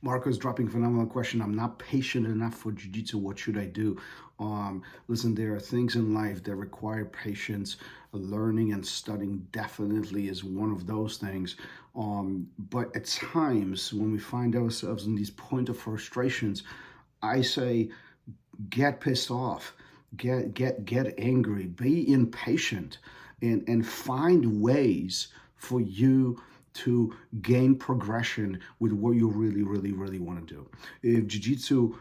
Marco is dropping a phenomenal question. I'm not patient enough for jiu-jitsu. What should I do? Listen, there are things in life that require patience. Learning and studying definitely is one of those things. But at times when we find ourselves in these point of frustrations, I say, get pissed off, get angry, be impatient, and find ways for you to gain progression with what you really want to do. If jiu-jitsu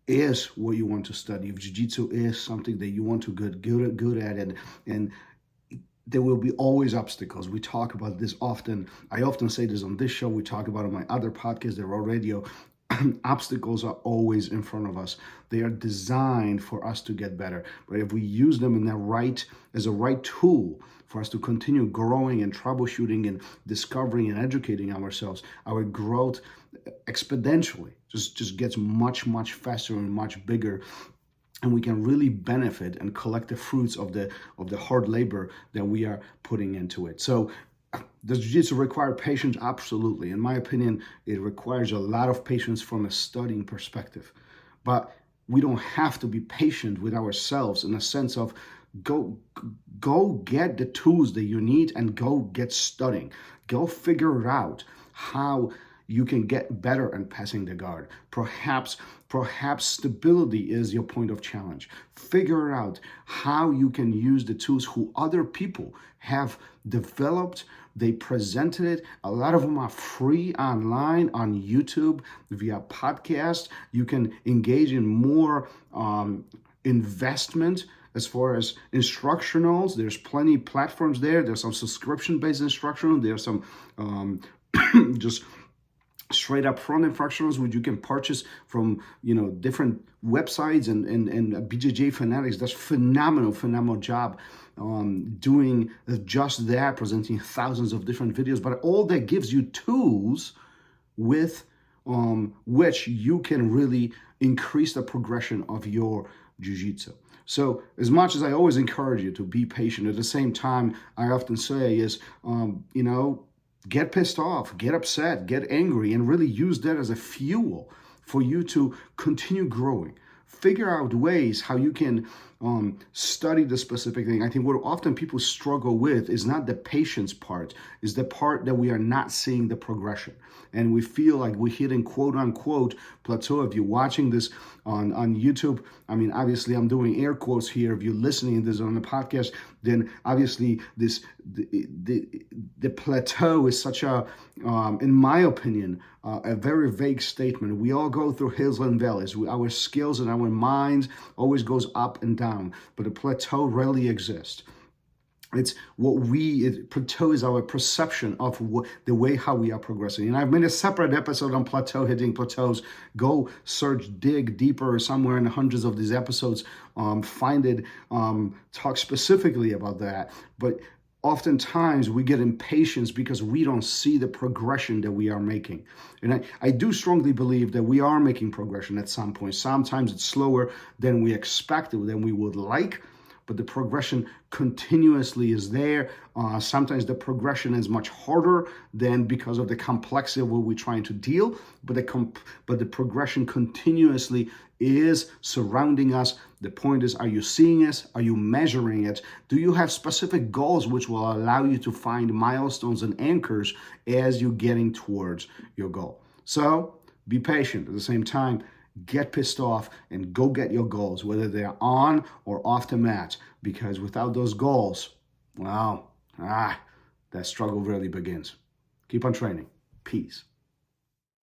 is what you want to study, if jiu-jitsu is something that you want to good at, and there will be always obstacles. We talk about this often. I often say this on this show. We talk about it on my other podcasts, the Raw Radio. Obstacles are always in front of us. They are designed for us to get better. But if we use them in the right, as a right tool for us to continue growing and troubleshooting and discovering and educating ourselves, our growth exponentially just gets much faster and much bigger, and we can really benefit and collect the fruits of the hard labor that we are putting into it. So does jiu-jitsu require patience? Absolutely. In my opinion, it requires a lot of patience from a studying perspective. But we don't have to be patient with ourselves in a sense of go get the tools that you need and go get studying. Go figure out how you can get better at passing the guard. Perhaps stability is your point of challenge. Figure out how you can use the tools who other people have developed. They presented it. A lot of them are free online on YouTube via podcast. You can engage in more investment as far as instructionals. There's plenty of platforms there. There's some subscription-based instructional. There's some just straight up front instructionals which you can purchase from different websites, and BJJ Fanatics does phenomenal job doing just that, presenting thousands of different videos, but all that gives you tools with which you can really increase the progression of your jiu-jitsu. So as much as I always encourage you to be patient, at the same time I often say is get pissed off, get upset, get angry, and really use that as a fuel for you to continue growing. Figure out ways how you can study the specific thing. I think what often people struggle with is not the patience part, is the part that we are not seeing the progression. And we feel like we're hitting quote unquote plateau. If you're watching this on YouTube, I mean, obviously I'm doing air quotes here. If you're listening to this on the podcast, then obviously the plateau is such a, in my opinion, a very vague statement. We all go through hills and valleys. Our skills and our minds always goes up and down, but a plateau rarely exists. It's plateau is our perception of the way how we are progressing. And I've made a separate episode on plateau, hitting plateaus. Go search, dig deeper somewhere in the hundreds of these episodes. Find it, talk specifically about that. But oftentimes we get impatient because we don't see the progression that we are making. And I do strongly believe that we are making progression at some point. Sometimes it's slower than we expected, than we would like, but the progression continuously is there. Sometimes the progression is much harder than because of the complexity of what we're trying to deal, but the progression continuously is surrounding us. The point is, are you seeing it? Are you measuring it? Do you have specific goals which will allow you to find milestones and anchors as you're getting towards your goal? So be patient. At the same time, get pissed off and go get your goals, whether they're on or off the mat, because without those goals, well, that struggle really begins. Keep on training. Peace.